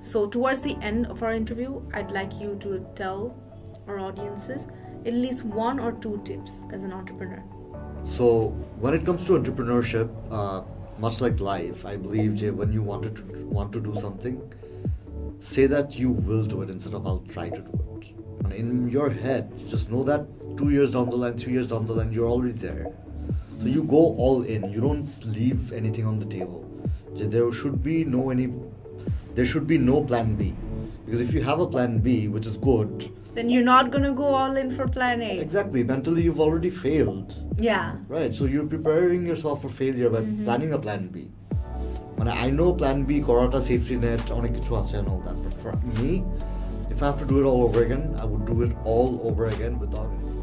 So towards the end of our interview, I'd like you to tell our audiences at least 1 or 2 tips as an entrepreneur. So when it comes to entrepreneurship, much like life, I believe, Jay, when you want to do something, say that you will do it instead of I'll try to do it. And in your head, you just know that 2 years down the line, 3 years down the line, you're already there. So you go all in. You don't leave anything on the table. Jay, there should be no plan B. Because if you have a plan B, which is good, Then you're not going to go all in for plan A. exactly, mentally you've already failed. Yeah. Right, so you're preparing yourself for failure by planning a plan B. When I know plan B, Korata, safety net, onek kichu ache and all that. But for me, if I have to do it all over again, I would do it all over again without any